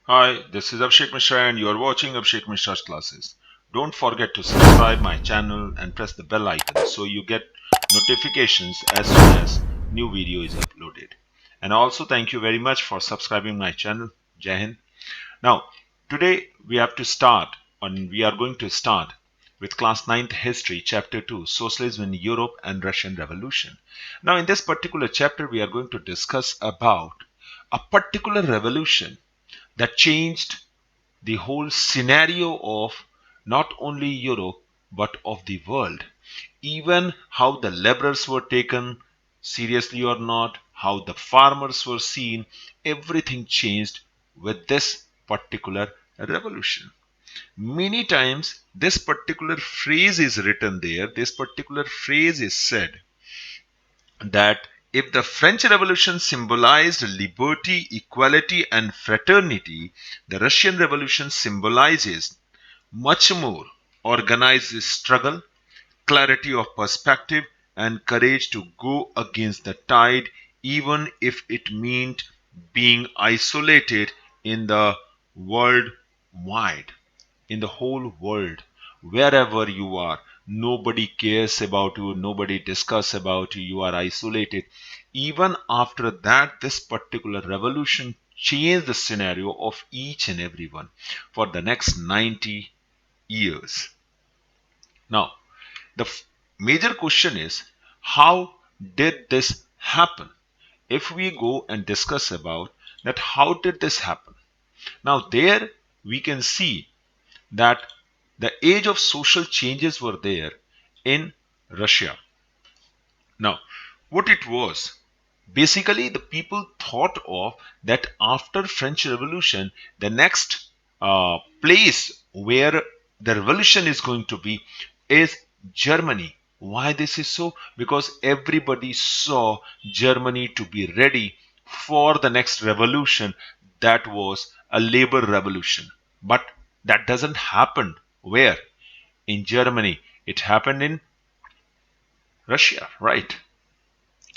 Hi, this is Abhishek Mishra and you are watching Abhishek Mishra's classes. Don't forget to subscribe my channel and press the bell icon so you get notifications as soon as new video is uploaded. And also thank you very much for subscribing my channel. Jai Hind. Now, today we are going to start with class 9th history chapter 2 Socialism in Europe and Russian Revolution. Now, in this particular chapter we are going to discuss about a particular revolution that changed the whole scenario of not only Europe but of the world. Even how the laborers were taken seriously or not, how the farmers were seen, everything changed with this particular revolution. Many times, this particular phrase is written there, this particular phrase is said that if the French Revolution symbolized liberty, equality, and fraternity, the Russian Revolution symbolizes much more organized struggle, clarity of perspective, and courage to go against the tide, even if it meant being isolated in the world wide, in the whole world, wherever you are. Nobody cares about you, nobody discuss about you, you are isolated. Even after that, this particular revolution changed the scenario of each and everyone for the next 90 years. Now, the major question is, how did this happen? If we go and discuss about that, how did this happen? Now, there we can see that the age of social changes were there in Russia. Now, what it was, basically the people thought of that after French Revolution, the next place where the revolution is going to be is Germany. Why this is so? Because everybody saw Germany to be ready for the next revolution, that was a labor revolution. But that doesn't happen where? In Germany. It happened in Russia, right?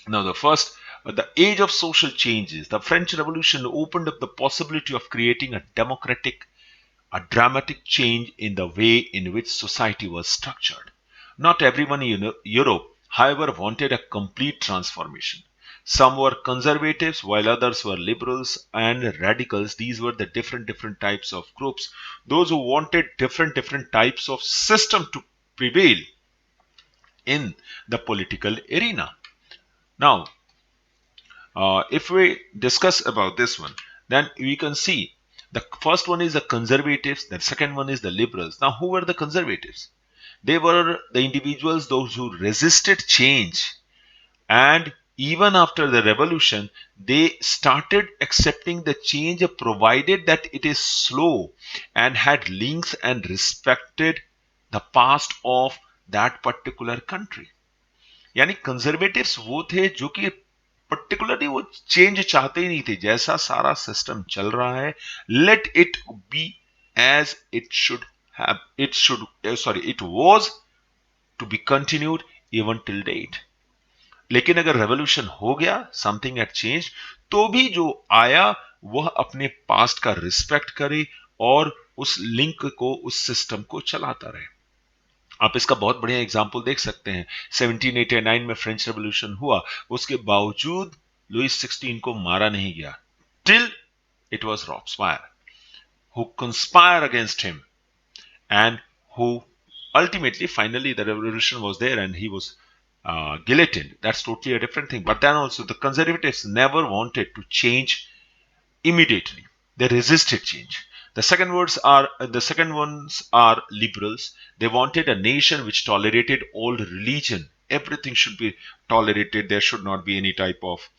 Now, the age of social changes, the French Revolution opened up the possibility of creating a dramatic change in the way in which society was structured. Not everyone in Europe, however, wanted a complete transformation. Some were conservatives while others were liberals and radicals. These were the different types of groups. Those who wanted different types of system to prevail in the political arena. Now, if we discuss about this one, then we can see the first one is the conservatives, the second one is the liberals. Now, who were the conservatives? They were the individuals, those who resisted change, and even after the revolution, they started accepting the change provided that it is slow and had links and respected the past of that particular country. यानी conservatives वो थे जो कि particularly वो change चाहते ही नहीं थे, जैसा सारा सिस्टम चल रहा है, let it be as it should have it should sorry it was to be continued even till date. लेकिन अगर रेवोल्यूशन हो गया, समथिंग एट चेंज, तो भी जो आया वह अपने पास्ट का रिस्पेक्ट करे और उस लिंक को, उस सिस्टम को चलाता रहे. आप इसका बहुत बढ़िया एग्जाम्पल देख सकते हैं. 1789 में फ्रेंच रेवोल्यूशन हुआ, उसके बावजूद लुइस 16 को मारा नहीं गया. Till it was Robespierre who conspire against him and who ultimately, finally, the revolution was there and he was guillotined. That's totally a different thing. But then also, the conservatives never wanted to change immediately. They resisted change. The second ones are liberals. They wanted a nation which tolerated all religion. Everything should be tolerated. There should not be any type of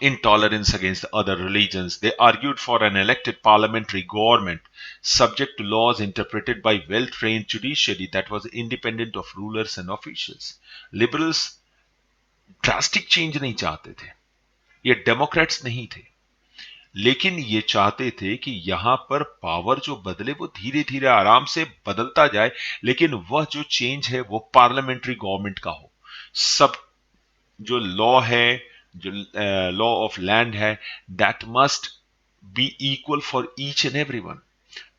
intolerance against other religions. They argued for an elected parliamentary government subject to laws interpreted by well-trained judiciary that was independent of rulers and officials. Liberals drastic change नहीं चाहते थे, ये Democrats नहीं थे, लेकिन ये चाहते थे कि यहां पर पावर जो बदले वो धीरे धीरे आराम से बदलता जाए, लेकिन वह जो चेंज है वो पार्लियामेंट्री गवर्नमेंट का हो. सब जो लॉ है, जो लॉ ऑफ लैंड है, that must be equal for each and everyone.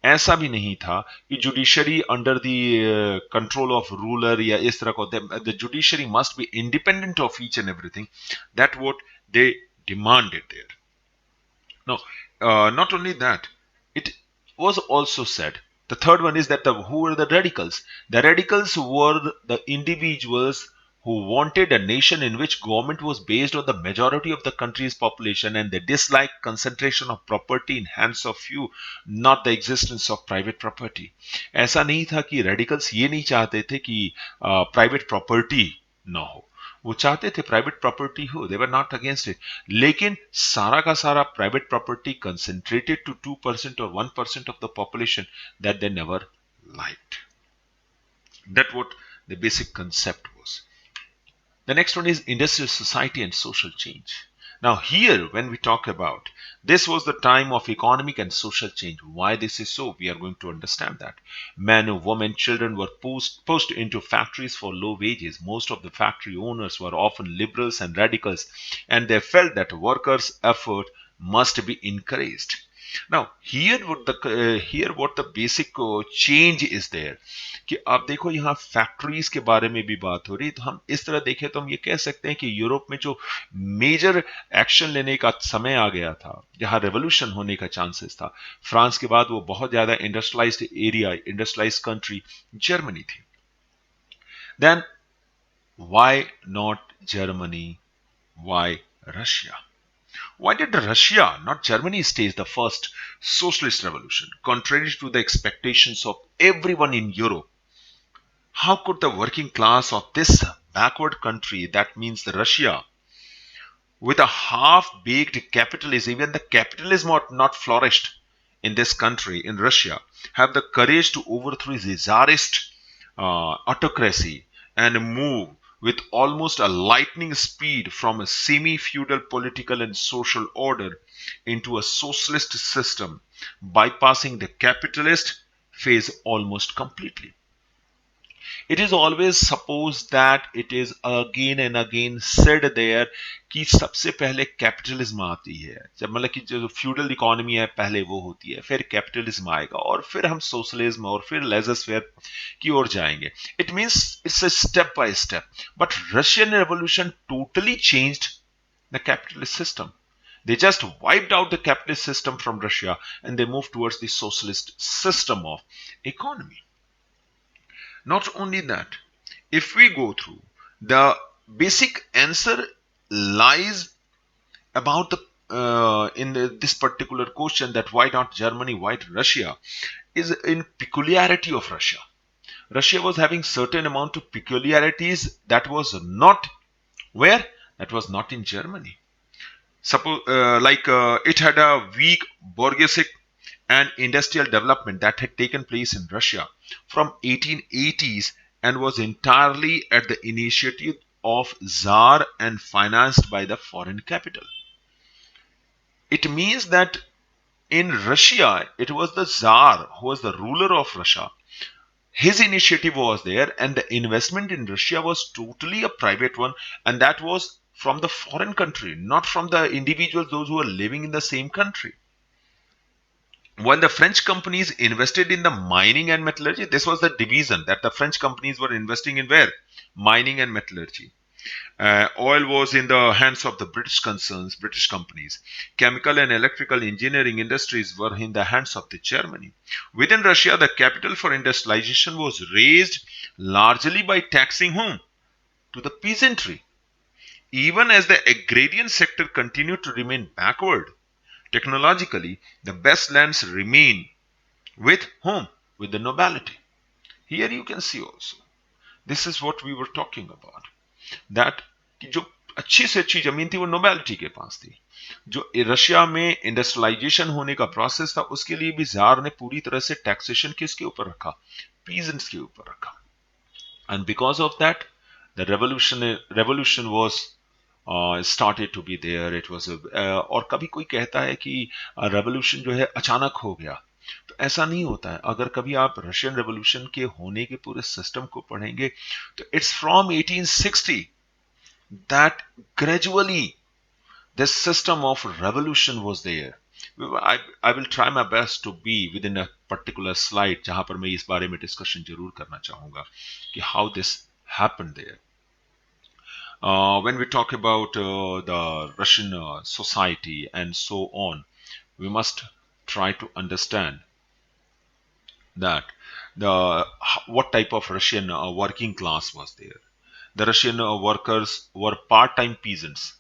ऐसा भी नहीं था कि judiciary under the control of ruler या इस तरह को, the judiciary must be independent of each and everything. That what they demanded there. No, not only that, it was also said. The third one is that who were the radicals? The radicals were the individuals who wanted a nation in which government was based on the majority of the country's population, and they disliked concentration of property in hands of few, not the existence of private property. ऐसा नहीं था कि radicals ये नहीं चाहते थे कि private property ना हो. वो चाहते थे प्राइवेट प्रॉपर्टी हो, दे वर नॉट अगेंस्ट इट. लेकिन सारा का सारा प्राइवेट प्रॉपर्टी कंसेंट्रेटेड टू 2% और 1% of the population, that they never liked. That what the basic concept was. The next one is industrial society and social change. Now, here, when we talk about this, was the time of economic and social change. Why this is so, we are going to understand that. Men, women, children were pushed into factories for low wages. Most of the factory owners were often liberals and radicals, and they felt that workers' effort must be encouraged. Now, here what the basic change is there. कि आप देखो यहाँ factories के बारे में भी बात हो रही, तो हम इस तरह देखें तो हम ये कह सकते हैं कि यूरोप में जो मेजर एक्शन लेने का समय आ गया था, जहां रेवोल्यूशन होने का चांसेस था, फ्रांस के बाद वो बहुत ज्यादा industrialised area, industrialised country Germany थी. Then why not Germany, why Russia? Why did Russia, not Germany, stage the first socialist revolution, contrary to the expectations of everyone in Europe? How could the working class of this backward country, that means Russia, with a half-baked capitalism, even the capitalism not flourished in this country, in Russia, have the courage to overthrow the czarist autocracy and move with almost a lightning speed from a semi-feudal political and social order into a socialist system, bypassing the capitalist phase almost completely. It is always supposed that it is again and again said there कि सबसे पहले capitalism आती है, जब मतलब कि जो feudal economy है पहले वो होती है, फिर कैपिटलिज्म आएगा और फिर हम सोशलिज्म और फिर लेजर की ओर जाएंगे. It means it's a step by step. But Russian revolution totally changed the capitalist system. They just wiped out the capitalist system from Russia and they moved towards the socialist system of economy. Not only that, if we go through, the basic answer lies about the this particular question, that why not Germany, why Russia, is in peculiarity of Russia. Russia was having certain amount of peculiarities that was not where, that was not in Germany. Suppose it had a weak bourgeoisie and industrial development that had taken place in Russia from 1880s and was entirely at the initiative of Tsar and financed by the foreign capital. It means that in Russia, it was the Tsar who was the ruler of Russia. His initiative was there, and the investment in Russia was totally a private one, and that was from the foreign country, not from the individuals, those who were living in the same country. When the French companies invested in the mining and metallurgy, this was the division that the French companies were investing in where? Mining and metallurgy. Oil was in the hands of the British concerns, British companies. Chemical and electrical engineering industries were in the hands of the Germany. Within Russia, the capital for industrialization was raised largely by taxing whom? To the peasantry. Even as the agrarian sector continued to remain backward, technologically, the best lands remain with whom? With the nobility. Here you can see also. This is what we were talking about. That जो अच्छी से अच्छी जमीन थी वो nobility के पास थी. जो रशिया में इंडस्ट्रियलाइजेशन होने का प्रोसेस था, उसके लिए भी जार ने पूरी तरह से टैक्सेशन किसके ऊपर रखा? पीजेंट्स के ऊपर रखा. And because of that, the revolution was started to be there. It was और कभी कोई कहता है कि रेवोल्यूशन जो है अचानक हो गया, तो ऐसा नहीं होता है. अगर कभी आप रशियन रेवोल्यूशन के होने के पूरे सिस्टम को पढ़ेंगे तो it's from 1860 that gradually this system of revolution was there. I will try my best to be within a particular slide जहां पर मैं इस बारे में डिस्कशन जरूर करना चाहूंगा कि how this happened there. When we talk about the Russian society and so on, we must try to understand that what type of Russian working class was there. The Russian workers were part-time peasants.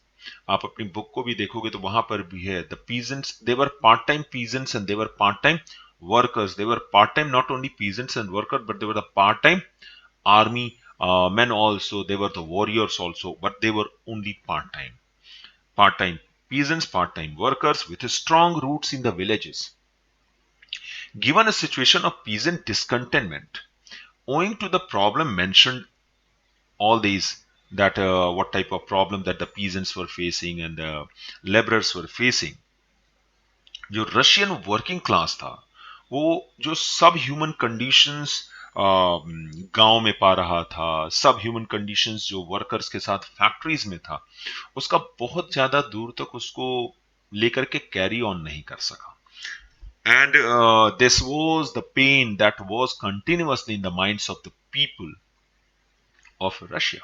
आप अपनी book को भी देखोगे तो वहां पर भी है the peasants. They were part-time peasants and they were part-time workers. They were part-time not only peasants and workers, but they were the part-time army men also. They were the warriors also, but they were only part-time. Part-time peasants, part-time workers with strong roots in the villages. Given a situation of peasant discontentment, owing to the problem mentioned, all these that what type of problem that the peasants were facing and the laborers were facing, जो Russian working class था वो जो सब human conditions गांव में पा रहा था, सब ह्यूमन कंडीशंस जो वर्कर्स के साथ फैक्ट्रीज में था, उसका बहुत ज्यादा दूर तक उसको लेकर के कैरी ऑन नहीं कर सका. And this was the pain that was continuously in the minds of the people of Russia.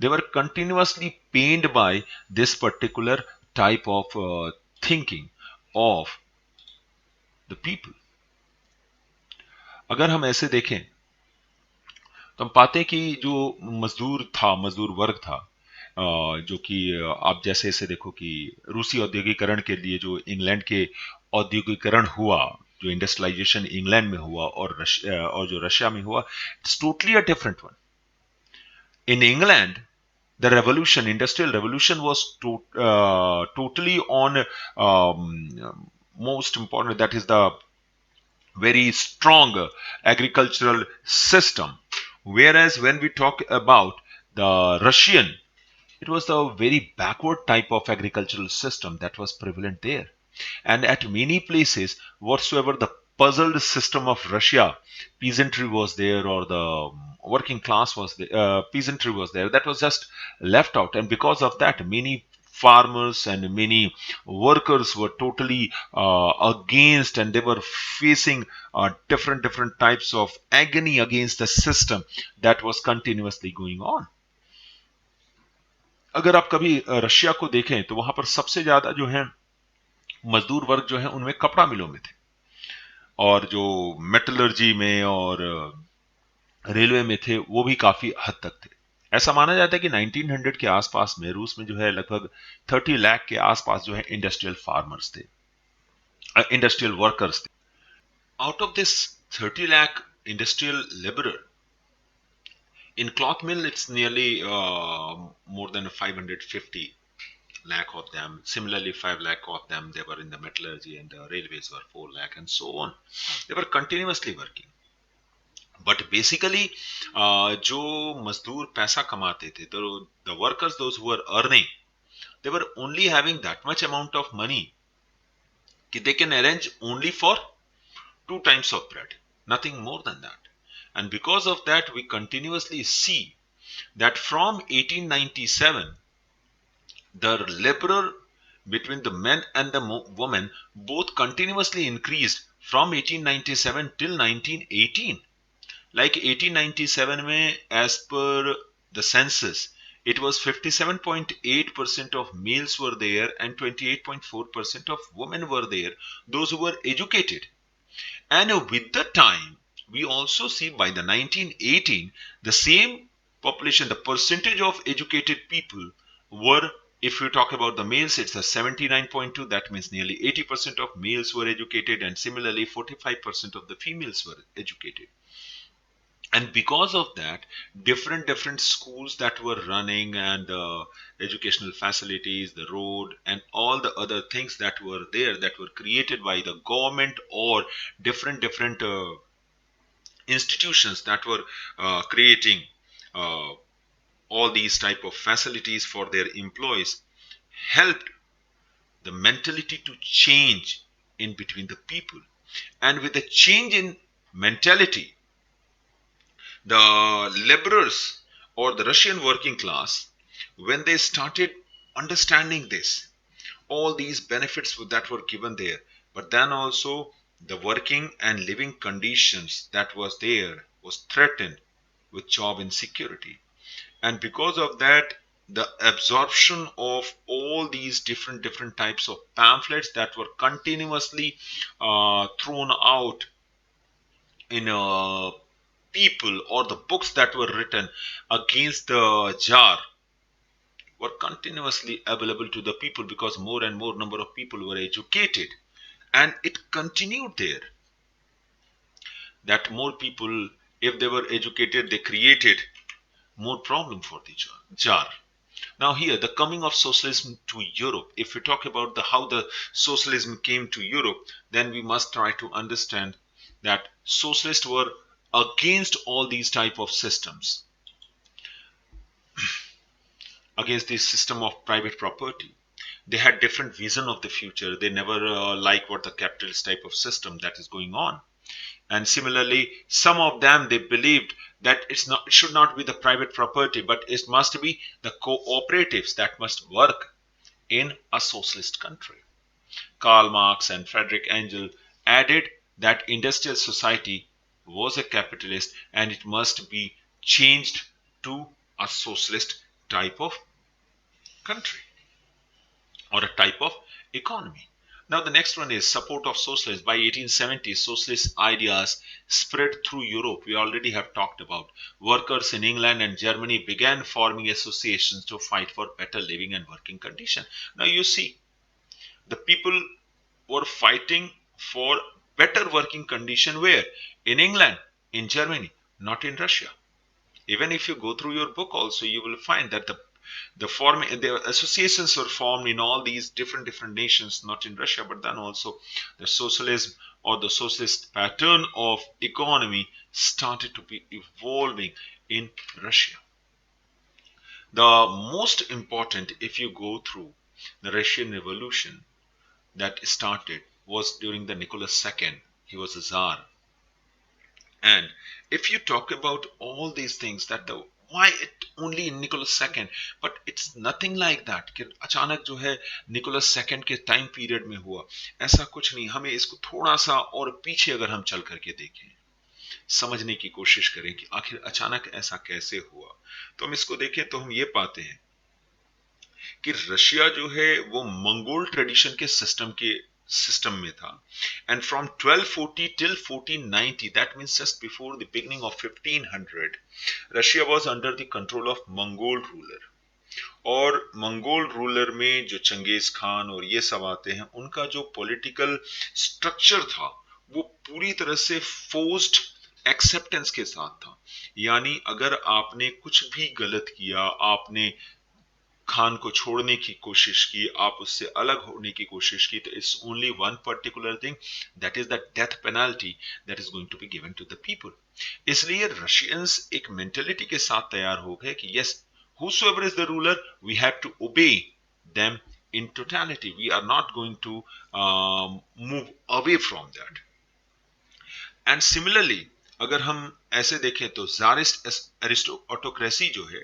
They were continuously pained by this particular type of thinking of the people. अगर हम ऐसे देखें तो हम पाते हैं कि जो मजदूर वर्ग था, जो कि आप जैसे ऐसे देखो कि रूसी औद्योगिकरण के लिए जो इंग्लैंड के औद्योगिकरण हुआ, जो इंडस्ट्रियलाइजेशन इंग्लैंड में हुआ और जो रशिया में हुआ, it's totally a different one. In England the revolution, industrial revolution, was totally on most important, that is the very strong agricultural system. Whereas when we talk about the Russian, it was the very backward type of agricultural system that was prevalent there. And at many places, whatsoever the puzzled system of Russia, peasantry was there, or the working class was there, peasantry was there, that was just left out. And because of that, many farmers and many workers were totally against, and they were facing different types of agony against the system that was continuously going on. अगर आप कभी Russia को देखें तो वहां पर सबसे ज्यादा जो है मजदूर वर्ग जो है उनमें कपड़ा मिलों में थे, और जो मेटलर्जी में और रेलवे में थे वो भी काफी हद तक थे. ऐसा माना जाता है कि 1900 के आसपास में रूस में जो है लगभग 30 लाख के आसपास जो है इंडस्ट्रियल फार्मर्स थे, इंडस्ट्रियल वर्कर्स थे. Out of this 30 lakh industrial laborer, in cloth mill it's nearly more than 550 lakh of them. Similarly, 5 lakh of them, they were in the metallurgy, and the railways were 4 lakh, and so on. They were continuously working. But basically, जो मजदूर पैसा कमाते थे, the workers, those who were earning, they were only having that much amount of money कि they can arrange only for 2 times of bread, nothing more than that. And because of that, we continuously see that from 1897, the laborer between the men and the women both continuously increased from 1897 till 1918. Like 1897 mein, as per the census, it was 57.8% of males were there and 28.4% of women were there, those who were educated. And with the time, we also see by the 1918, the same population, the percentage of educated people were, if you talk about the males, it's a 79.2. That means nearly 80% of males were educated, and similarly 45% of the females were educated. And because of that, different schools that were running, and the educational facilities, the road, and all the other things that were there, that were created by the government, or different institutions that were creating all these type of facilities for their employees, helped the mentality to change in between the people. And with the change in mentality, the laborers, or the Russian working class, when they started understanding this, all these benefits that were given there, but then also the working and living conditions that was there was threatened with job insecurity. And because of that, the absorption of all these different types of pamphlets that were continuously thrown out in people, or the books that were written against the jar, were continuously available to the people, because more and more number of people were educated, and it continued there, that more people, if they were educated, they created more problem for the jar. Now here, the coming of socialism to Europe, if we talk about how the socialism came to Europe, then we must try to understand that socialists were against all these type of systems, against this system of private property. They had different vision of the future. They never like what the capitalist type of system that is going on. And similarly, some of them, they believed that it should not be the private property, but it must be the cooperatives that must work in a socialist country. Karl Marx and Friedrich Engels added that industrial society was a capitalist and it must be changed to a socialist type of country, or a type of economy. Now, the next one is support of socialism. By 1870, socialist ideas spread through Europe. We already have talked about. Workers in England and Germany began forming associations to fight for better living and working conditions. Now, you see, the people were fighting for better working condition where? In England, in Germany, not in Russia. Even if you go through your book also, you will find that the associations were formed in all these different nations, not in Russia, but then also the socialism, or the socialist pattern of economy, started to be evolving in Russia. The most important, if you go through the Russian Revolution that started, was during the Nicholas II. He was a Tsar. And if you talk about all these things, that the why it only in Nicholas II, but it's nothing like that कि अचानक जो है Nicholas second के time period में हुआ, ऐसा कुछ नहीं. हमें इसको थोड़ा सा और पीछे अगर हम चल करके देखें, समझने की कोशिश करें कि आखिर अचानक ऐसा कैसे हुआ, तो हम इसको देखें तो हम ये पाते हैं कि रशिया जो है वो मंगोल ट्रेडिशन के सिस्टम में था. And from 1240 till 1490, that means just before the beginning of 1500, Russia was under the control of Mongol ruler. और मंगोल रूलर में जो चंगेज खान और ये सब आते हैं, उनका जो पॉलिटिकल स्ट्रक्चर था वो पूरी तरह से फोर्स्ड एक्सेप्टेंस के साथ था. यानी अगर आपने कुछ भी गलत किया, आपने खान को छोड़ने की कोशिश की, आप उससे अलग होने की कोशिश की, तो it's only one particular thing, that is the death penalty that is going to be given to the people. इसलिए रशियंस एक मेंटेलिटी के साथ तैयार हो गए कि yes, whosoever is the ruler, we have to obey them in totality. We are not going to move away from that. And similarly, अगर हम ऐसे देखें तो ज़ारिस्ट अरिस्टोक्रेसी जो है,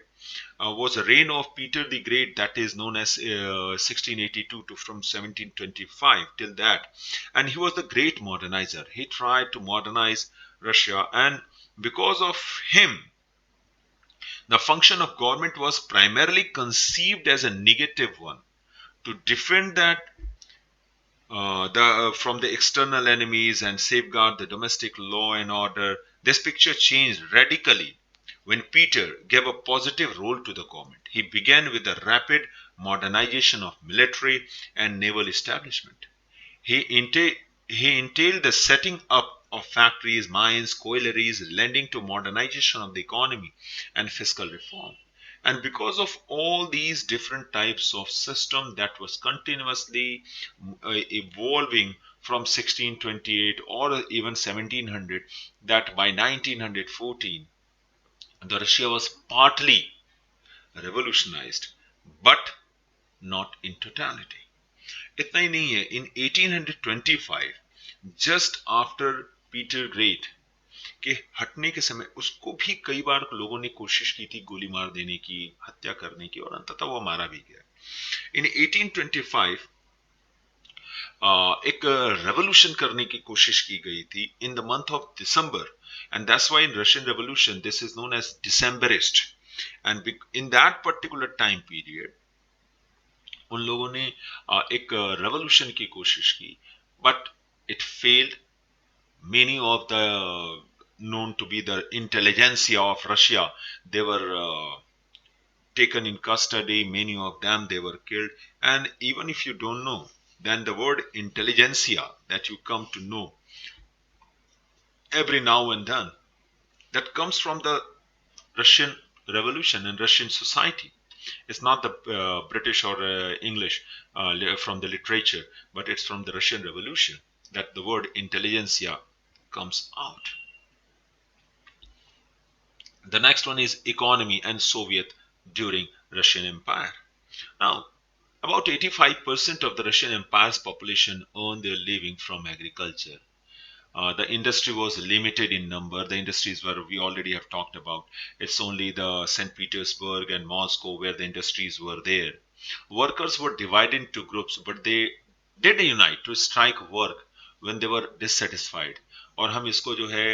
was a reign of Peter the Great, that is known as 1682 to from 1725 till that. And he was the great modernizer. He tried to modernize Russia, and because of him, the function of government was primarily conceived as a negative one, to defend that from the external enemies and safeguard the domestic law and order. This picture changed radically when Peter gave a positive role to the government. He began with the rapid modernization of military and naval establishment. He entailed the setting up of factories, mines, collieries, lending to modernization of the economy and fiscal reform. And because of all these different types of system that was continuously evolving from 1628 or even 1700, that by 1914 the Russia was partly revolutionized, but not in totality. इतना ही नहीं है, in 1825, just after Peter Great के हटने के समय, उसको भी कई बार लोगों ने कोशिश की थी गोली मार देने की, हत्या करने की, और अंततः वो मारा भी गया. In 1825, एक रेवोल्यूशन करने की कोशिश की गई थी in the month of December, and that's why in Russian revolution this is known as Decembrist. And in that particular time period उन लोगों ने एक रेवोल्यूशन की कोशिश की, but it failed. Many of the known to be the intelligentsia of Russia, they were taken in custody. Many of them they were killed. And even if you don't know, then the word intelligentsia that you come to know every now and then, that comes from the Russian Revolution and Russian society. It's not the British or English from the literature, but it's from the Russian Revolution that the word intelligentsia comes out. The next one is economy and Soviet during Russian Empire. Now, about 85% of the Russian Empire's population earned their living from agriculture. The industry was limited in number. The industries were we already have talked about. It's only the St. Petersburg and Moscow where the industries were there. Workers were divided into groups, but they did unite to strike work when they were dissatisfied. और हम इसको जो है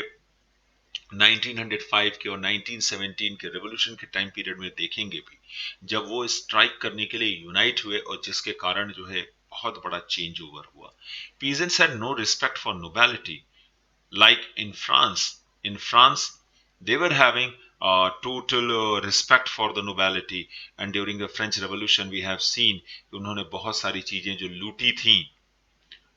1905 के और 1917 के revolution के time period में देखेंगे भी, जब वो स्ट्राइक करने के लिए यूनाइट हुए और जिसके कारण जो है बहुत बड़ा चेंज ओवर हुआ। Peasants had no respect for nobility like in France. In France they were having total respect for the nobility, and during the French Revolution we have seen कि उन्होंने बहुत सारी चीजें जो लूटी थी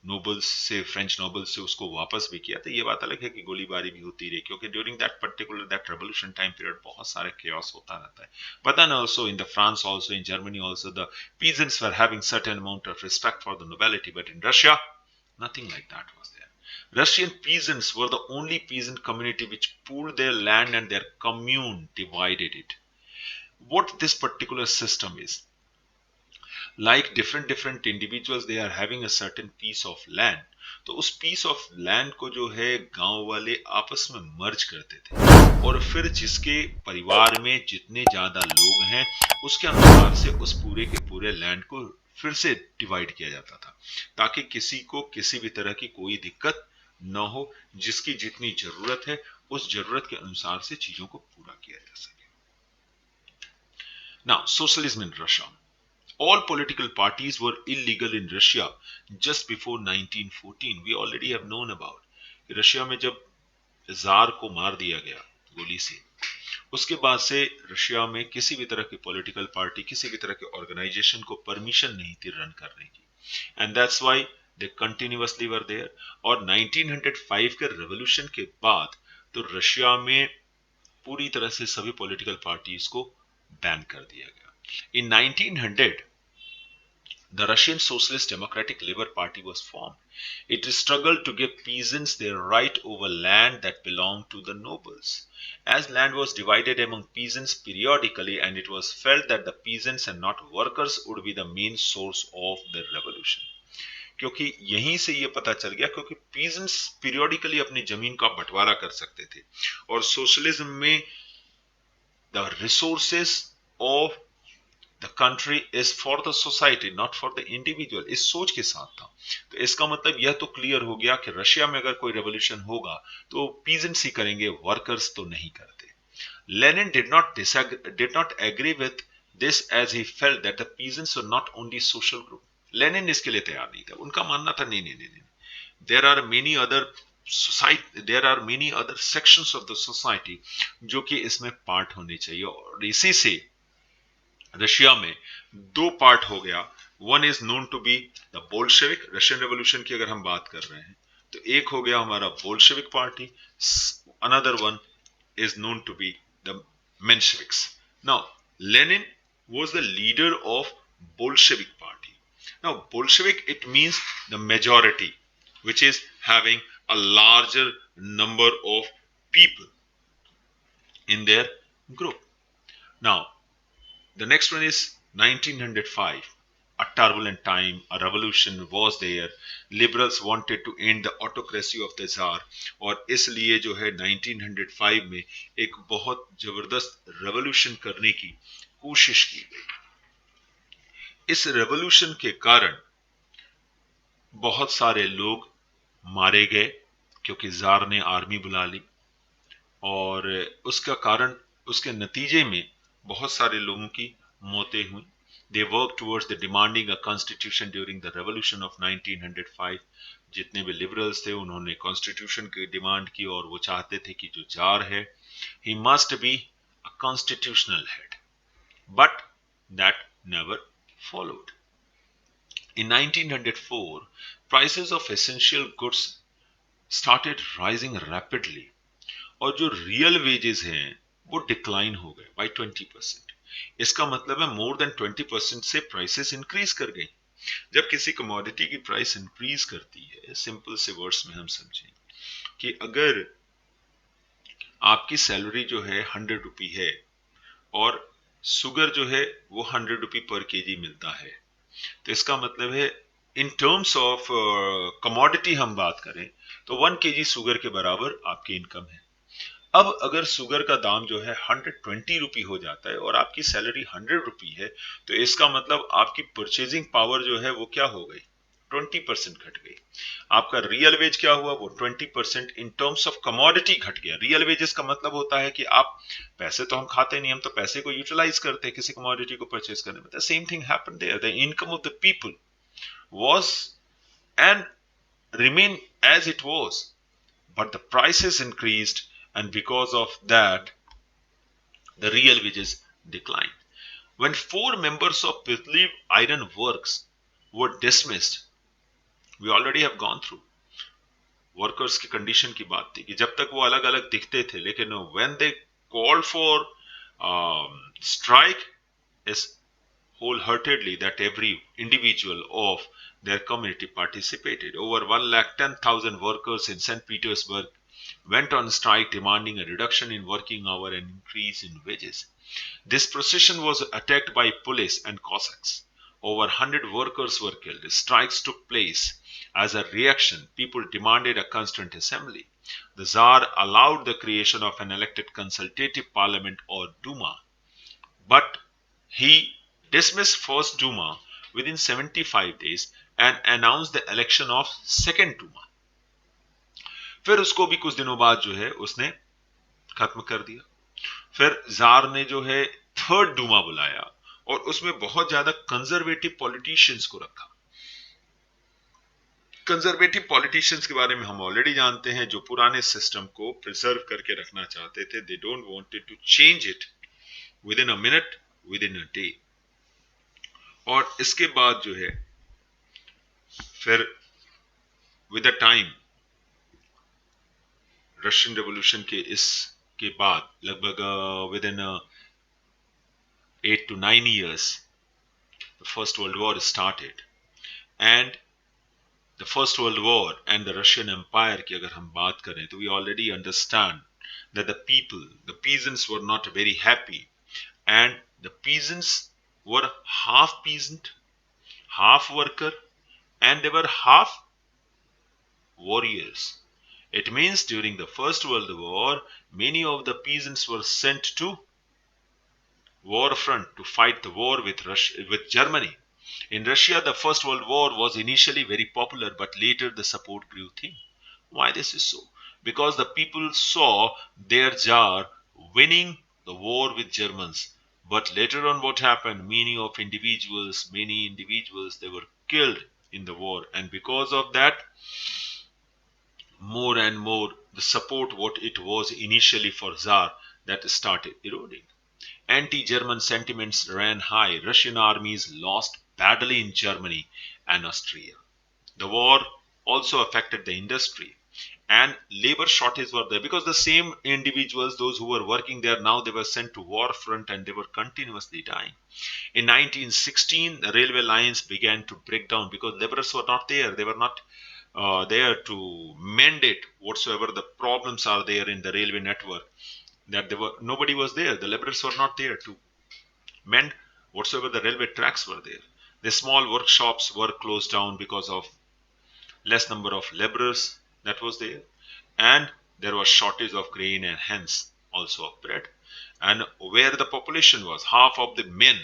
नोबल्स से, फ्रेंच नोबल्स से, उसको वापस भी किया। तो ये बात अलग है कि गोलीबारी भी होती रही, क्योंकि during that particular that revolution time period बहुत सारे chaos होता रहता है। But then also in the France, also in Germany, also the peasants were having certain amount of respect for the nobility, but in Russia nothing like that was there. Russian peasants were the only peasant community which pooled their land and their commune divided it. What this particular system is, like different individuals, they are having a certain piece of land, तो उस piece of land को जो है गांव वाले आपस में मर्ज करते थे, और फिर जिसके परिवार में जितने ज्यादा लोग हैं उसके अनुसार से उस पूरे के पूरे लैंड को फिर से डिवाइड किया जाता था, ताकि किसी को किसी भी तरह की कोई दिक्कत न हो, जिसकी जितनी जरूरत है उस जरूरत के अनुसार से चीजों को पूरा किया जा सके। Now, socialism in Russia. All political parties were illegal in Russia just before 1914. We already have known about. Russia में जब जार को मार दिया गया गोली से, उसके बाद से रशिया में किसी भी तरह की पॉलिटिकल पार्टी, किसी भी तरह के ऑर्गेनाइजेशन को परमिशन नहीं थी रन करने की, and that's why they continuously were there. और 1905 के रेवोल्यूशन के बाद तो रशिया में पूरी तरह से सभी पॉलिटिकल पार्टीज को बैन कर दिया गया। इन 1900 the Russian Socialist Democratic Labour Party was formed. It struggled to give peasants their right over land that belonged to the nobles. As land was divided among peasants periodically, and it was felt that the peasants and not workers would be the main source of the revolution. क्योंकि यहीं से ये पता चल गया, क्योंकि peasants periodically अपनी जमीन का बंटवारा कर सकते थे, और सोशलिज्म में the resources of the country is for the society, not for the individual, इस सोच के साथ था। तो इसका मतलब यह तो क्लियर हो गया कि रशिया में अगर कोई रेवोल्यूशन होगा तो पीजेंट्स ही करेंगे, वर्कर्स तो नहीं करते। Lenin did not agree with this, as he felt that the peasants were not only social group. Lenin इसके लिए तैयार नहीं था, उनका मानना था नहीं नहीं नहीं, there are many other society, there are many other sections of the society जो कि इसमें पार्ट होने चाहिए। और इसी से रशिया में दो पार्ट हो गया। One is known to be the Bolshevik, Russian revolution की अगर हम बात कर रहे हैं तो एक हो गया हमारा Bolshevik party, another one is known to be the Mensheviks. Now Lenin was the leader of Bolshevik party. Now Bolshevik, it means the majority, which is having a larger number of people in their group. Now the next one is 1905. A turbulent time, a revolution was there. Liberals wanted to end the autocracy of the Tsar, और इसलिए जो है 1905 में एक बहुत जबरदस्त revolution करने की कोशिश की गई। इस रेवोल्यूशन के कारण बहुत सारे लोग मारे गए क्योंकि जार ने आर्मी बुला ली, और उसका कारण, उसके नतीजे में बहुत सारे लोगों की मौतें हुई। They work towards the demanding a constitution during the revolution of 1905। जितने भी लिबरल्स थे उन्होंने कॉन्स्टिट्यूशन की डिमांड की, और वो चाहते थे कि जो जार है, he must be a constitutional head, but that never followed. In 1904, prices of essential goods started rising rapidly, और जो रियल वेजेस हैं वो डिक्लाइन हो गए बाय 20%। इसका मतलब है मोर देन 20% से प्राइसेस इंक्रीज कर गई। जब किसी कमोडिटी की प्राइस इंक्रीज करती है, सिंपल से वर्ड्स में हम समझें कि अगर आपकी सैलरी जो है 100 रुपी है, और सुगर जो है वो 100 रुपी पर केजी मिलता है, तो इसका मतलब है इन टर्म्स ऑफ कमोडिटी हम बात करें तो 1 केजी सुगर के बराबर आपकी इनकम है। अब अगर सुगर का दाम जो है 120 रुपी हो जाता है और आपकी सैलरी 100 रुपी है, तो इसका मतलब आपकी परचेजिंग पावर जो है वो क्या हो गई, 20% घट गई। आपका रियल वेज क्या हुआ, वो 20% इन टर्म्स ऑफ कमोडिटी घट गया। रियल वेजेस का मतलब होता है कि आप, पैसे तो हम खाते नहीं, हम तो पैसे को यूटिलाइज करते हैं किसी कमोडिटी को परचेज करने में। The same thing happened there. The income of the people was and remain as it was, but the prices increased, and because of that the real wages declined. When 4 members of Petrograd Iron Works were dismissed, we already have gone through workers की condition की बात थी कि जब तक वो अलग अलग दिखते थे, लेकिन when they called for strike is wholeheartedly that every individual of their community participated. Over 110,000 workers in St. Petersburg went on strike demanding a reduction in working hour and increase in wages. This procession was attacked by police and Cossacks. Over 100 workers were killed. Strikes took place. As a reaction, people demanded a constant assembly. The Tsar allowed the creation of an elected consultative parliament or Duma, but he dismissed first Duma within 75 days and announced the election of second Duma. फिर उसको भी कुछ दिनों बाद जो है उसने खत्म कर दिया। फिर जार ने जो है थर्ड डूमा बुलाया, और उसमें बहुत ज्यादा कंजर्वेटिव पॉलिटिशियंस को रखा। कंजर्वेटिव पॉलिटिशियंस के बारे में हम ऑलरेडी जानते हैं, जो पुराने सिस्टम को प्रिजर्व करके रखना चाहते थे। They don't wanted to change it within a minute, within a day. और इसके बाद जो है फिर with a time, Russian revolution के इसके बाद लगभग within 8 to 9 years, the First World War started. And the First World War and the Russian Empire की अगर हम बात करें तो we already understand that the people, the peasants were not very happy, and the peasants were half peasant, half worker, and they were half warriors. It means during the First World War, many of the peasants were sent to war front to fight the war with with Germany. In Russia, the First World War was initially very popular, but later the support grew thin. Why this is so? Because the people saw their Tsar winning the war with Germans. But later on, what happened? Many individuals, they were killed in the war, and because of that, more and more the support what it was initially for Tsar, that started eroding. Anti-German sentiments ran high. Russian armies lost badly in Germany and Austria. The war also affected the industry, and labor shortages were there because the same individuals, those who were working there, now they were sent to war front and they were continuously dying. In 1916, the railway lines began to break down because laborers were not there. They were not there to mend it whatsoever the problems are there in the railway network, that nobody was there. The laborers were not there to mend whatsoever the railway tracks were there. The small workshops were closed down because of less number of laborers that was there, and there was shortage of grain and hence also of bread. And where the population was, half of the men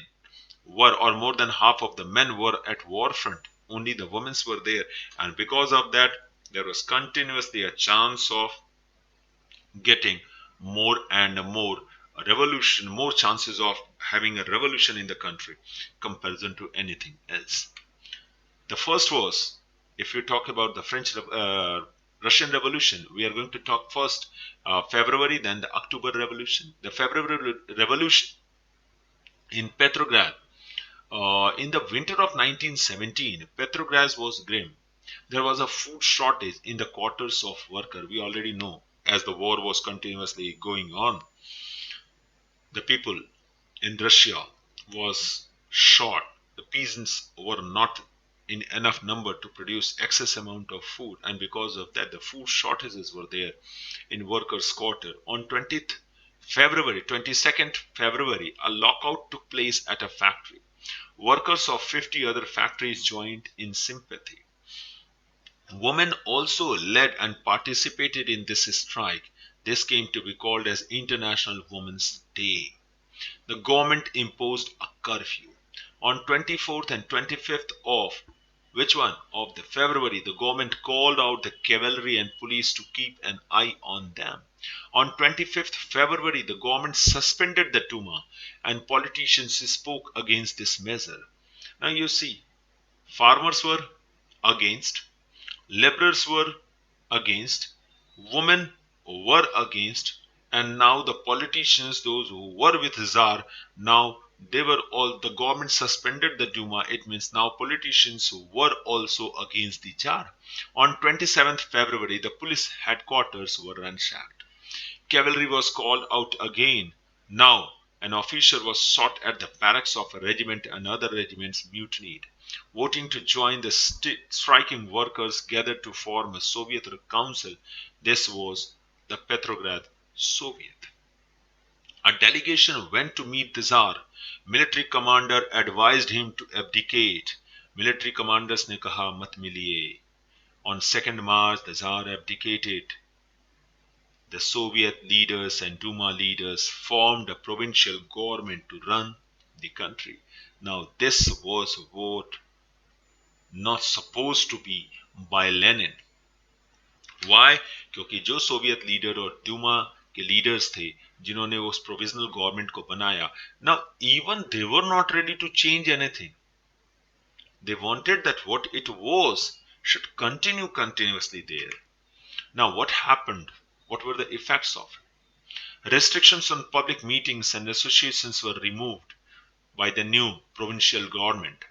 were, or more than half of the men were at war front. only the women were there, and because of that, there was continuously a chance of getting more and more revolution, more chances of having a revolution in the country comparison to anything else. The first was, if you talk about the Russian Revolution, we are going to talk first February, then the October Revolution. The February Revolution in Petrograd. In the winter of 1917, Petrograd was grim. There was a food shortage in the quarters of workers. We already know, as the war was continuously going on, the people in Russia was short. The peasants were not in enough number to produce excess amount of food, and because of that, the food shortages were there in workers' quarter. On 22nd February, a lockout took place at a factory. Workers of 50 other factories joined in sympathy. Women also led and participated in this strike. This came to be called as International Women's Day. The government imposed a curfew. On 24th and 25th of which one? Of the February, the government called out the cavalry and police to keep an eye on them. On 25th February, the government suspended the Duma and politicians spoke against this measure. Now you see, farmers were against, laborers were against, women were against, and now the politicians, those who were with Tsar, now they were all, the government suspended the Duma. It means now politicians were also against the Tsar. On 27th February, the police headquarters were ransacked. Cavalry was called out again. Now, an officer was shot at the barracks of a regiment and other regiments mutinied. Voting to join the striking workers gathered to form a Soviet council. This was the Petrograd Soviet. A delegation went to meet the Tsar. Military commander advised him to abdicate. Military commanders ने कहा मत मिलिए. On 2nd March, the Tsar abdicated. The Soviet leaders and Duma leaders formed a provincial government to run the country. Now, this was what not supposed to be by Lenin. Why? क्योंकि जो Soviet leader और Dumas के leaders थे जिन्होंने उस provisional government को बनाया, now even they were not ready to change anything. They wanted that what it was should continue continuously there. Now what happened? What were the effects of it? Restrictions on public meetings and associations were removed by the new provisional government.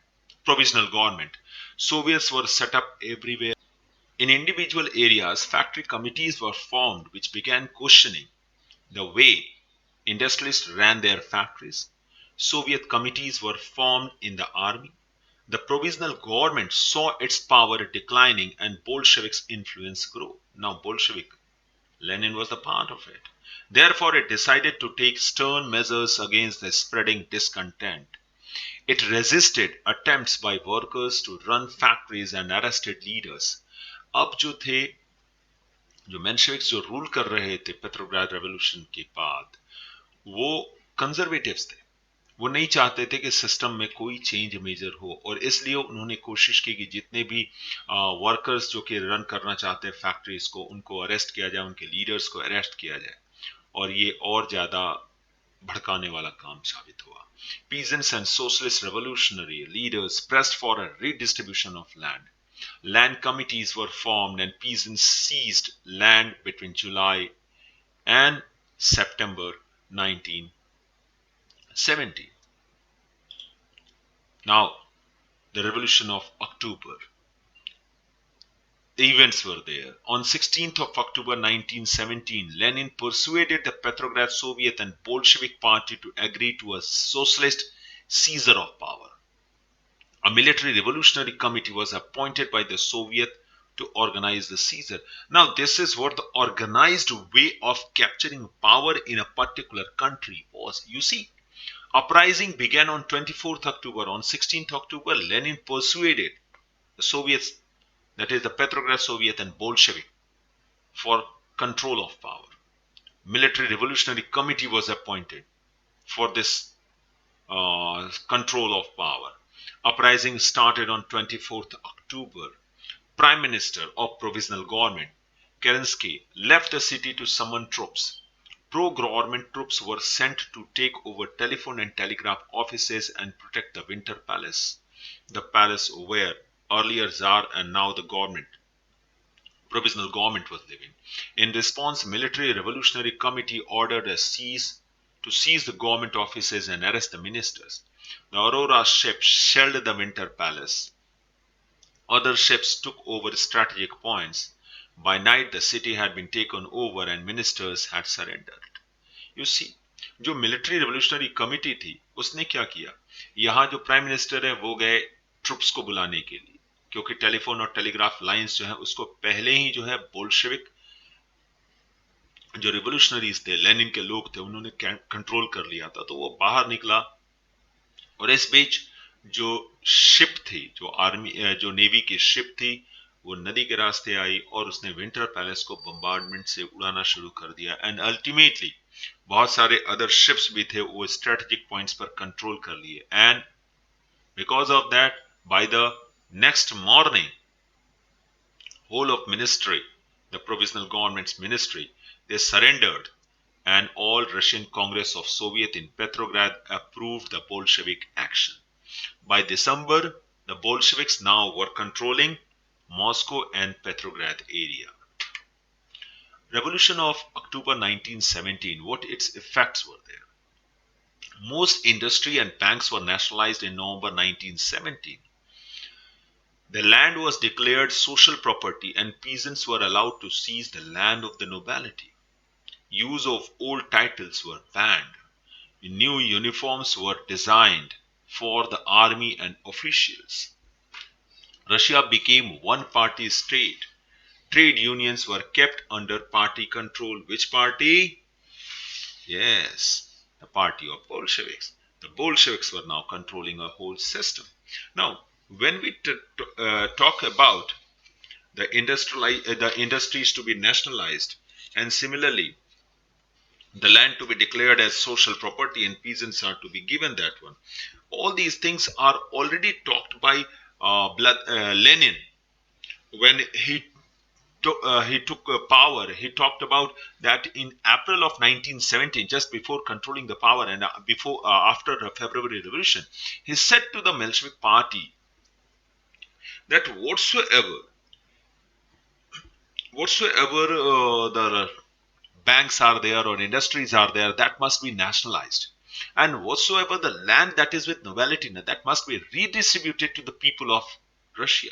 Soviets were set up everywhere. In individual areas, factory committees were formed which began questioning the way industrialists ran their factories. Soviet committees were formed in the army. The provisional government saw its power declining and Bolsheviks' influence grow. Now, Lenin was a part of it. Therefore, it decided to take stern measures against the spreading discontent. It resisted attempts by workers to run factories and arrested leaders. अब जो थे, जो मेंशेविक्स जो rule कर रहे थे Petrograd revolution के बाद, वो कंजर्वेटिव्स थे. वो नहीं चाहते थे कि सिस्टम में कोई चेंज मेजर हो, और इसलिए उन्होंने कोशिश की कि जितने भी वर्कर्स जो कि रन करना चाहते हैं फैक्ट्रीज को, उनको अरेस्ट किया जाए, उनके लीडर्स को अरेस्ट किया जाए, और ये और ज्यादा भड़काने वाला काम साबित हुआ. Peasants and socialist revolutionary leaders pressed for a redistribution of land. Land committees were formed and peasants seized land between July and September 1917. Now, the Revolution of October. The events were there. On 16th of October 1917, Lenin persuaded the Petrograd Soviet and Bolshevik Party to agree to a socialist seizure of power. A military revolutionary committee was appointed by the Soviet to organize the seizure. Now, this is what the organized way of capturing power in a particular country was. You see, uprising began on 24th October. On 16th October, Lenin persuaded the Soviets, that is the Petrograd Soviet and Bolshevik, for control of power. Military revolutionary committee was appointed for this control of power. Uprising started on 24th October. Prime Minister of Provisional Government, Kerensky, left the city to summon troops. Pro-government troops were sent to take over telephone and telegraph offices and protect the Winter Palace, the palace where earlier Tsar and now the provisional government was living. In response, military revolutionary committee ordered to seize the government offices and arrest the ministers. The Aurora ship shelled the Winter Palace. Other ships took over strategic points. By night, the city had been taken over and ministers had surrendered. You see, जो military revolutionary committee थी उसने क्या किया, यहाँ जो prime minister है वो गए ट्रुप्स को बुलाने के लिए, क्योंकि टेलीफोन और टेलीग्राफ लाइंस जो है उसको पहले ही जो है बोल्शेविक जो रिवोल्यूशनरीज थे, लेनिन के लोग थे, उन्होंने कंट्रोल कर लिया था। तो वो बाहर निकला और इस बीच जो शिप थी, जो नेवी की शिप थी, वो नदी के रास्ते आई और उसने विंटर पैलेस को बम्बार्डमेंट से उड़ाना शुरू कर दिया। एंड अल्टीमेटली बहुत सारे अदर शिप्स भी थे, वो स्ट्रेटेजिक पॉइंट्स पर कंट्रोल कर लिए। And because of that, by the next morning, whole of ministry, the provisional government's ministry, they surrendered, and all Russian Congress of Soviet in Petrograd approved the Bolshevik action. By December, the Bolsheviks now were controlling Moscow and Petrograd area. Revolution of October 1917, what its effects were there? Most industry and banks were nationalized in November 1917. The land was declared social property and peasants were allowed to seize the land of the nobility. Use of old titles were banned. New uniforms were designed for the army and officials. Russia became one-party state. Trade unions were kept under party control. Which party? Yes, the party of Bolsheviks. The Bolsheviks were now controlling a whole system. Now, when we talk about the industries to be nationalized, and similarly the land to be declared as social property and peasants are to be given that one, all these things are already talked by Lenin when he took power. He talked about that in April of 1917, just before controlling the power and after the February Revolution, he said to the Bolshevik Party that whatsoever the banks are there or industries are there, that must be nationalized, and whatsoever the land that is with nobility, that must be redistributed to the people of Russia.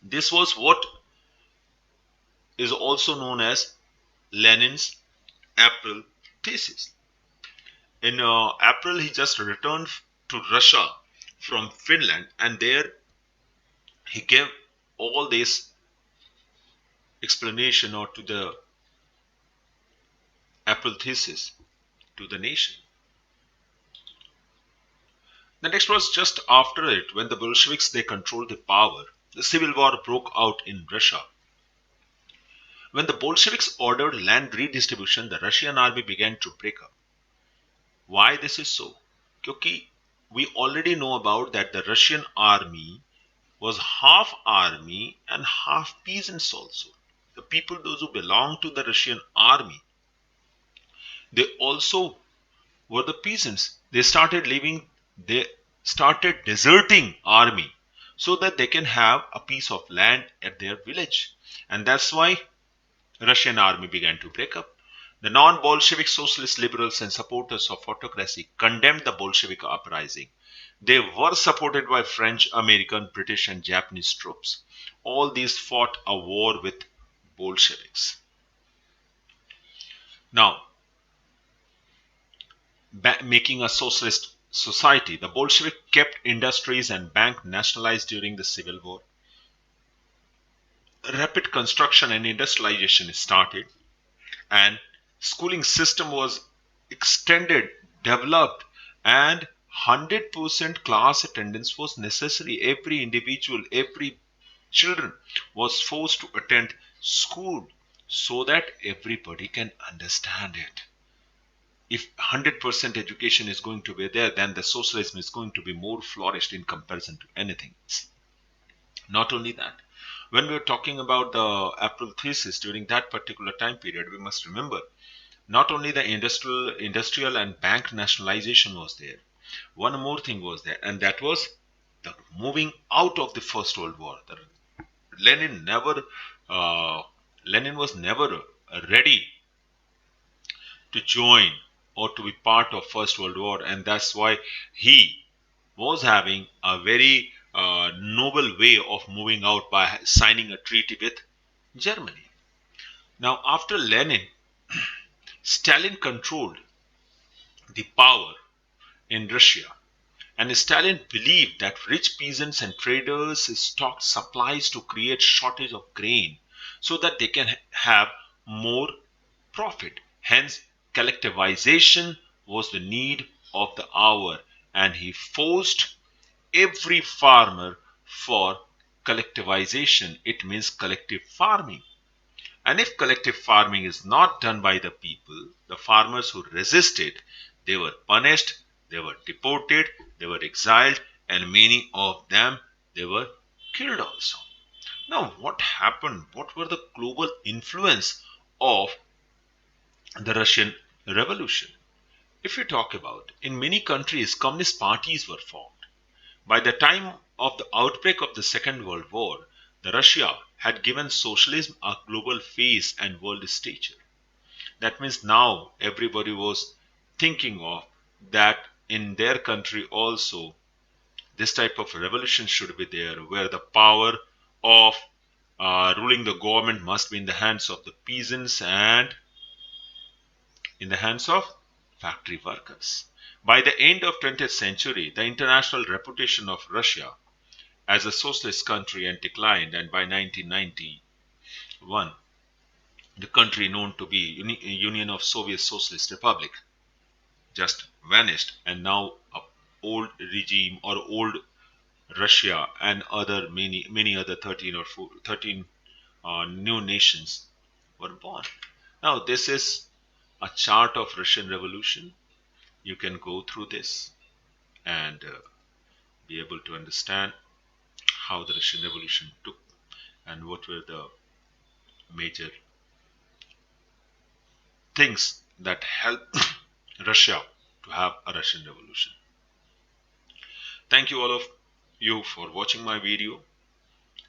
This was what is also known as Lenin's April thesis. In April, he just returned to Russia from Finland, and there he gave all this explanation or to the April thesis to the nation. The next was just after it, when the Bolsheviks they controlled the power, the civil war broke out in Russia. When the Bolsheviks ordered land redistribution, the Russian army began to break up. Why this is so? Because we already know about that the Russian army was half army and half peasants also. The people, those who belonged to the Russian army, they also were the peasants. They started deserting army so that they can have a piece of land at their village. And that's why Russian army began to break up. The non-Bolshevik socialist liberals and supporters of autocracy condemned the Bolshevik uprising. They were supported by French, American, British and Japanese troops. All these fought a war with Bolsheviks. Now, making a socialist society, the Bolsheviks kept industries and banks nationalized during the Civil War. Rapid construction and industrialization started, and schooling system was extended, developed, and 100% class attendance was necessary. Every individual, every children was forced to attend school so that everybody can understand it. if 100% education is going to be there, then the socialism is going to be more flourished in comparison to anything else. Not only that, when we are talking about the April thesis during that particular time period, we must remember not only the industrial and bank nationalization was there. One more thing was there, and that was the moving out of the First World War. Lenin never, uh, Lenin was never ready to join or to be part of First World War, and that's why he was having a very noble way of moving out by signing a treaty with Germany. Now, after Lenin, Stalin controlled the power in Russia. And Stalin believed that rich peasants and traders stocked supplies to create shortage of grain so that they can have more profit. Hence, collectivization was the need of the hour, and he forced every farmer for collectivization. It means collective farming. And if collective farming is not done by the people, the farmers who resisted, they were punished, they were deported, they were exiled, and many of them they were killed also. Now, what happened? What were the global influence of the Russian Revolution? If you talk about, in many countries, communist parties were formed. By the time of the outbreak of the Second World War, the Russia had given socialism a global face and world stature. That means now everybody was thinking of that in their country also this type of revolution should be there, where the power of ruling the government must be in the hands of the peasants and in the hands of factory workers. By the end of 20th century, the international reputation of Russia as a socialist country had declined, and by 1991, the country known to be Union of Soviet Socialist Republic just vanished, and now a old regime or old Russia and other many other 13 new nations were born. Now this is a chart of Russian Revolution. You can go through this and be able to understand how the Russian Revolution took and what were the major things that helped Russia to have a Russian Revolution. Thank you all of you for watching my video,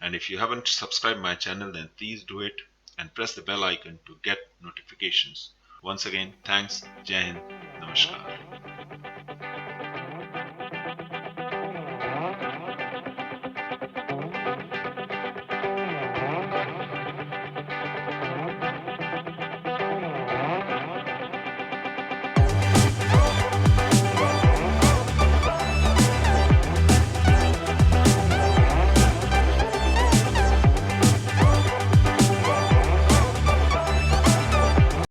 and if you haven't subscribed my channel, then please do it and press the bell icon to get notifications. Once again, thanks. Jai Hind. Namaskar.